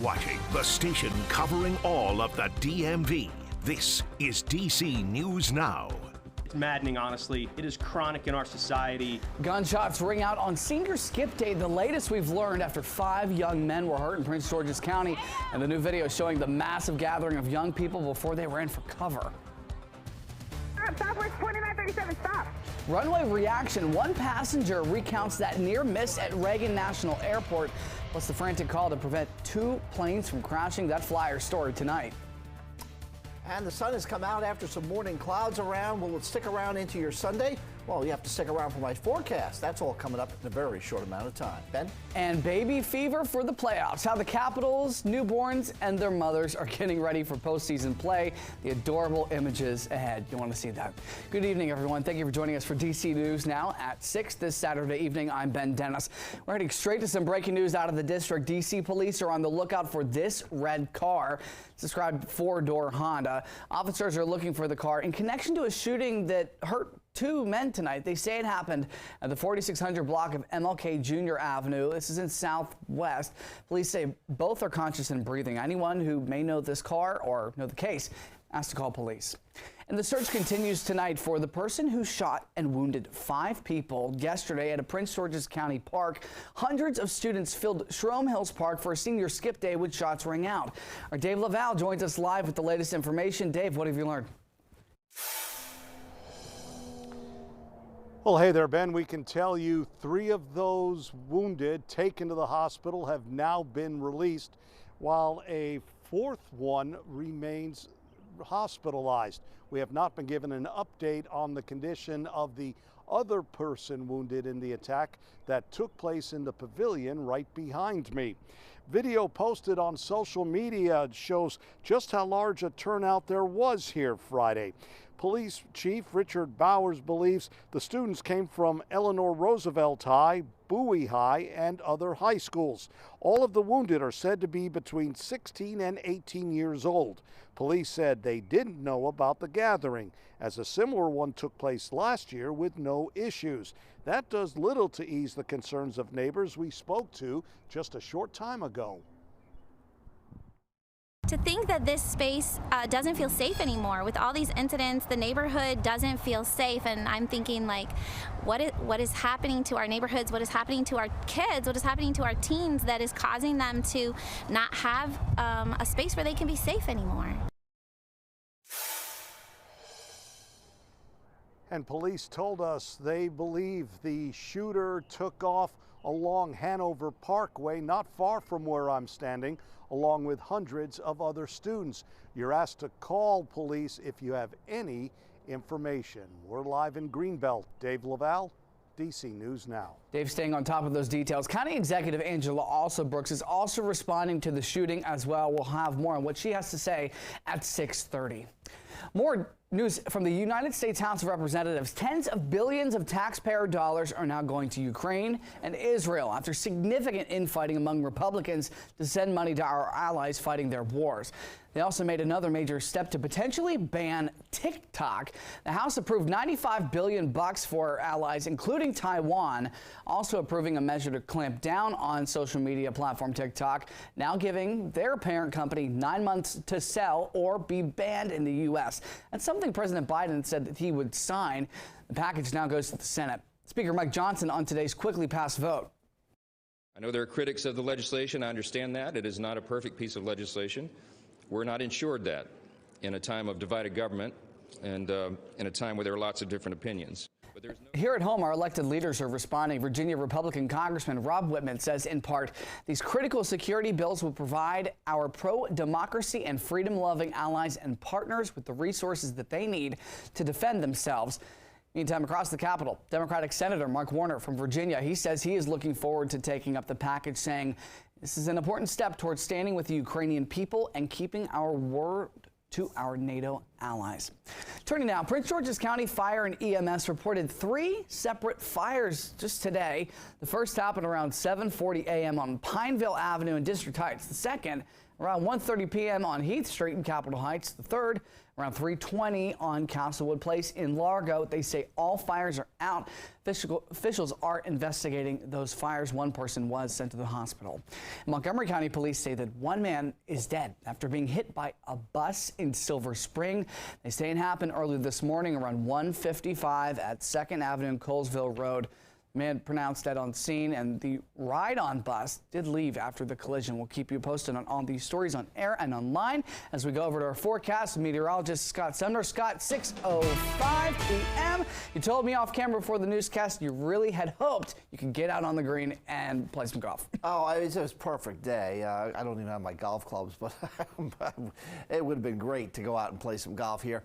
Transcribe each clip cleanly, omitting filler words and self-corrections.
Watching the station covering all of the DMV. This is DC News Now. It's maddening, honestly. It is chronic in our society. Gunshots ring out on Senior Skip Day, the latest we've learned after 5 young men were hurt in Prince George's County. And the new video showing the massive gathering of young people before they ran for cover. Southwest 2937, stop. Runway reaction. One passenger recounts that near miss at Reagan National Airport, plus the frantic call to prevent 2 planes from crashing. That flyer story tonight. And the sun has come out after some morning clouds around. Will it stick around into your Sunday? Well, you have to stick around for my forecast. That's all coming up in a very short amount of time. Ben? And baby fever for the playoffs. How the Capitals, newborns, and their mothers are getting ready for postseason play. The adorable images ahead. You want to see that. Good evening, everyone. Thank you for joining us for DC News Now at 6 this Saturday evening. I'm Ben Dennis. We're heading straight to some breaking news out of the district. DC police are on the lookout for this red car. It's described 4-door Honda. Officers are looking for the car in connection to a shooting that hurt 2 men tonight. They say it happened at the 4600 block of MLK Jr. Avenue. This is in Southwest. Police say both are conscious and breathing. Anyone who may know this car or know the case has to call police. And the search continues tonight for the person who shot and wounded 5 people yesterday at a Prince George's County park. Hundreds of students filled Shrome Hills Park for a senior skip day with shots ring out. Our Dave Laval joins us live with the latest information. Dave, what have you learned? Well, hey there, Ben. We can tell you 3 of those wounded taken to the hospital have now been released, while a 4th one remains hospitalized. We have not been given an update on the condition of the other person wounded in the attack that took place in the pavilion right behind me. Video posted on social media shows just how large a turnout there was here Friday. Police Chief Richard Bowers believes the students came from Eleanor Roosevelt High, Bowie High, and other high schools. All of the wounded are said to be between 16 and 18 years old. Police said they didn't know about the gathering, as a similar one took place last year with no issues. That does little to ease the concerns of neighbors we spoke to just a short time ago. To think that this space doesn't feel safe anymore. With all these incidents, the neighborhood doesn't feel safe, and I'm thinking, like, what is happening to our neighborhoods, what is happening to our kids, what is happening to our teens that is causing them to not have a space where they can be safe anymore. And police told us they believe the shooter took off along Hanover Parkway, not far from where I'm standing, along with hundreds of other students. You're asked to call police if you have any information. We're live in Greenbelt. Dave Laval, DC News Now. Dave, staying on top of those details, County Executive Angela Brooks is also responding to the shooting as well. We'll have more on what she has to say at 6:30. More news from the United States House of Representatives. Tens of billions of taxpayer dollars are now going to Ukraine and Israel after significant infighting among Republicans to send money to our allies fighting their wars. They also made another major step to potentially ban TikTok. The House approved $95 billion for our allies, including Taiwan, also approving a measure to clamp down on social media platform TikTok, now giving their parent company 9 months to sell or be banned in the U.S. That's something President Biden said that he would sign. The package now goes to the Senate. Speaker Mike Johnson on today's quickly passed vote. I know there are critics of the legislation. I understand that. It is not a perfect piece of legislation. We're not ensured that in a time of divided government and in a time where there are lots of different opinions. But there's no... Here at home, our elected leaders are responding. Virginia Republican Congressman Rob Whitman says, in part, these critical security bills will provide our pro-democracy and freedom-loving allies and partners with the resources that they need to defend themselves. Meantime, across the Capitol, Democratic Senator Mark Warner from Virginia, he says he is looking forward to taking up the package, saying this is an important step towards standing with the Ukrainian people and keeping our word to our NATO allies. Turning now, Prince George's County Fire and EMS reported 3 separate fires just today. The first happened around 7:40 a.m. on Pineville Avenue in District Heights. The second around 1:30 p.m. on Heath Street in Capitol Heights. The third around 3:20 on Castlewood Place in Largo. They say all fires are out. Officials are investigating those fires. One person was sent to the hospital. Montgomery County Police say that one man is dead after being hit by a bus in Silver Spring. They say it happened early this morning around 1:55 at 2nd Avenue and Colesville Road. Man pronounced dead on scene, and the ride-on bus did leave after the collision. We'll keep you posted on all these stories on air and online as we go over to our forecast. Meteorologist Scott Sumner. Scott, 6:05 p.m. You told me off camera before the newscast you really had hoped you could get out on the green and play some golf. Oh, it was a perfect day. I don't even have my golf clubs, but it would have been great to go out and play some golf here.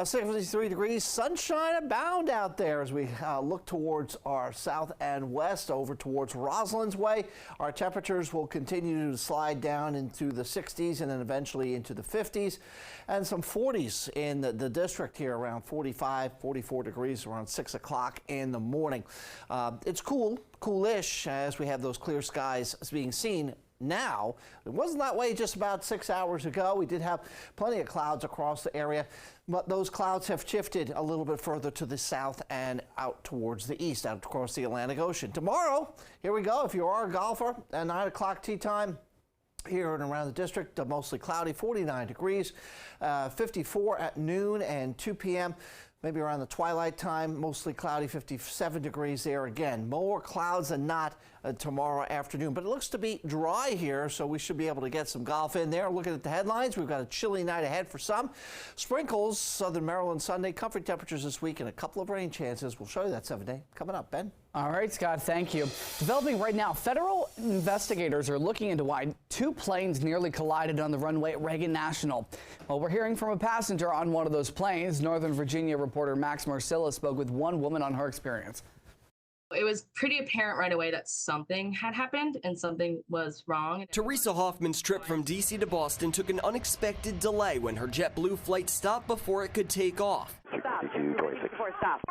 73 degrees, sunshine abound out there as we look towards our south and west over towards Roslyn's Way. Our temperatures will continue to slide down into the 60s and then eventually into the 50s, and some 40s in the district here, around 45, 44 degrees around 6 o'clock in the morning. It's coolish as we have those clear skies being seen now. It wasn't that way just about 6 hours ago. We did have plenty of clouds across the area, but those clouds have shifted a little bit further to the south and out towards the east, out across the Atlantic Ocean. Tomorrow, here we go. If you are a golfer, at 9 o'clock tee time, here and around the district, mostly cloudy, 49 degrees, 54 at noon and 2 p.m. Maybe around the twilight time, mostly cloudy, 57 degrees there again. More clouds than not tomorrow afternoon, but it looks to be dry here, so we should be able to get some golf in there. Looking at the headlines, we've got a chilly night ahead for some. Sprinkles, southern Maryland Sunday, comfy temperatures this week, and a couple of rain chances. We'll show you that 7-day coming up. Ben? All right, Scott, thank you. Developing right now, federal investigators are looking into why 2 planes nearly collided on the runway at Reagan National. Well, we're hearing from a passenger on one of those planes. Northern Virginia reporter Max Marcilla spoke with one woman on her experience. It was pretty apparent right away that something had happened and something was wrong. Teresa Hoffman's trip from D.C. to Boston took an unexpected delay when her JetBlue flight stopped before it could take off. Stop. Stop.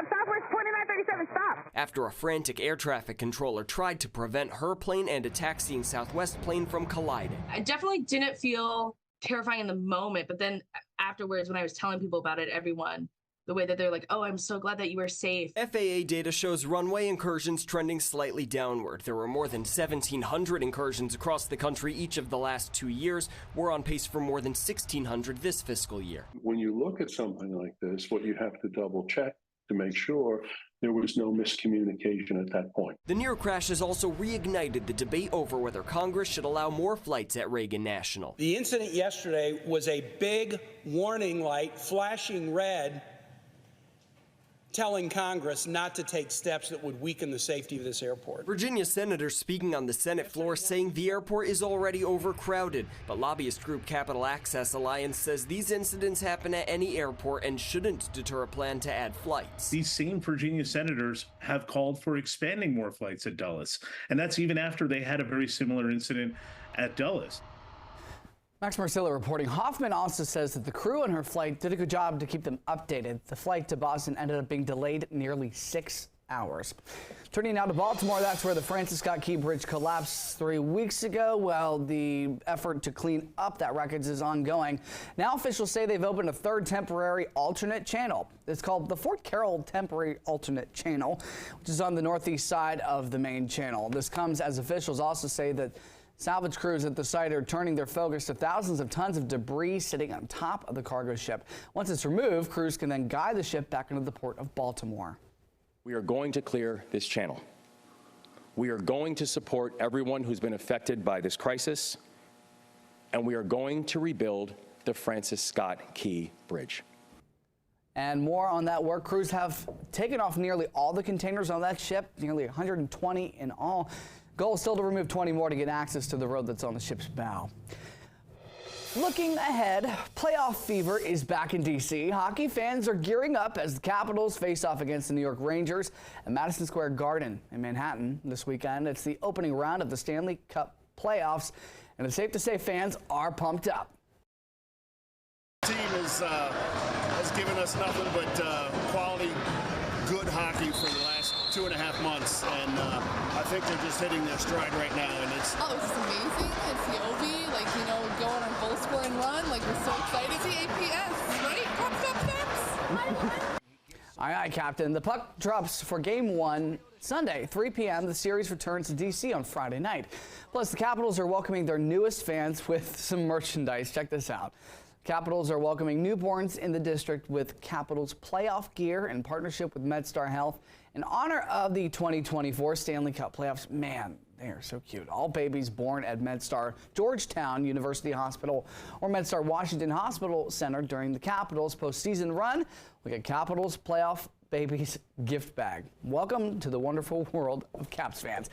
Southwest 2937, stop. After a frantic air traffic controller tried to prevent her plane and a taxiing Southwest plane from colliding. I definitely didn't feel terrifying in the moment, but then afterwards, when I was telling people about it, everyone, the way that they're like, oh, I'm so glad that you were safe. FAA data shows runway incursions trending slightly downward. There were more than 1,700 incursions across the country each of the last 2 years. We're on pace for more than 1,600 this fiscal year. When you look at something like this, what you have to double check to make sure there was no miscommunication at that point. The near crash has also reignited the debate over whether Congress should allow more flights at Reagan National. The incident yesterday was a big warning light flashing red, telling Congress not to take steps that would weaken the safety of this airport. Virginia senators speaking on the Senate floor saying the airport is already overcrowded, but lobbyist group Capital Access Alliance says these incidents happen at any airport and shouldn't deter a plan to add flights. These same Virginia senators have called for expanding more flights at Dulles, and that's even after they had a very similar incident at Dulles. Max Marcilla reporting. Hoffman also says that the crew on her flight did a good job to keep them updated. The flight to Boston ended up being delayed nearly 6 hours. Turning now to Baltimore, that's where the Francis Scott Key Bridge collapsed 3 weeks ago. Well, the effort to clean up that wreckage is ongoing. Now officials say they've opened a third temporary alternate channel. It's called the Fort Carroll Temporary Alternate Channel, which is on the northeast side of the main channel. This comes as officials also say that salvage crews at the site are turning their focus to thousands of tons of debris sitting on top of the cargo ship. Once it's removed, crews can then guide the ship back into the port of Baltimore. We are going to clear this channel. We are going to support everyone who's been affected by this crisis, and we are going to rebuild the Francis Scott Key Bridge. And more on that work. Crews have taken off nearly all the containers on that ship, nearly 120 in all. Goal is still to remove 20 more to get access to the road that's on the ship's bow. Looking ahead, playoff fever is back in D.C. Hockey fans are gearing up as the Capitals face off against the New York Rangers at Madison Square Garden in Manhattan this weekend. It's the opening round of the Stanley Cup playoffs, and it's safe to say fans are pumped up. team has given us nothing but quality, good hockey for the last 2.5 months, and I think they're just hitting their stride right now. And it's it's amazing. It's the OV, going on a goal scoring run. We're so excited. It's the APS, right? Cups. Aye, Captain. The puck drops for Game 1 Sunday, 3 p.m. The series returns to D.C. on Friday night. Plus, the Capitals are welcoming their newest fans with some merchandise. Check this out. Capitals are welcoming newborns in the district with Capitals playoff gear in partnership with MedStar Health in honor of the 2024 Stanley Cup playoffs. Man, they are so cute. All babies born at MedStar Georgetown University Hospital or MedStar Washington Hospital Center during the Capitals postseason run will get Capitals playoff babies gift bag. Welcome to the wonderful world of Caps fans.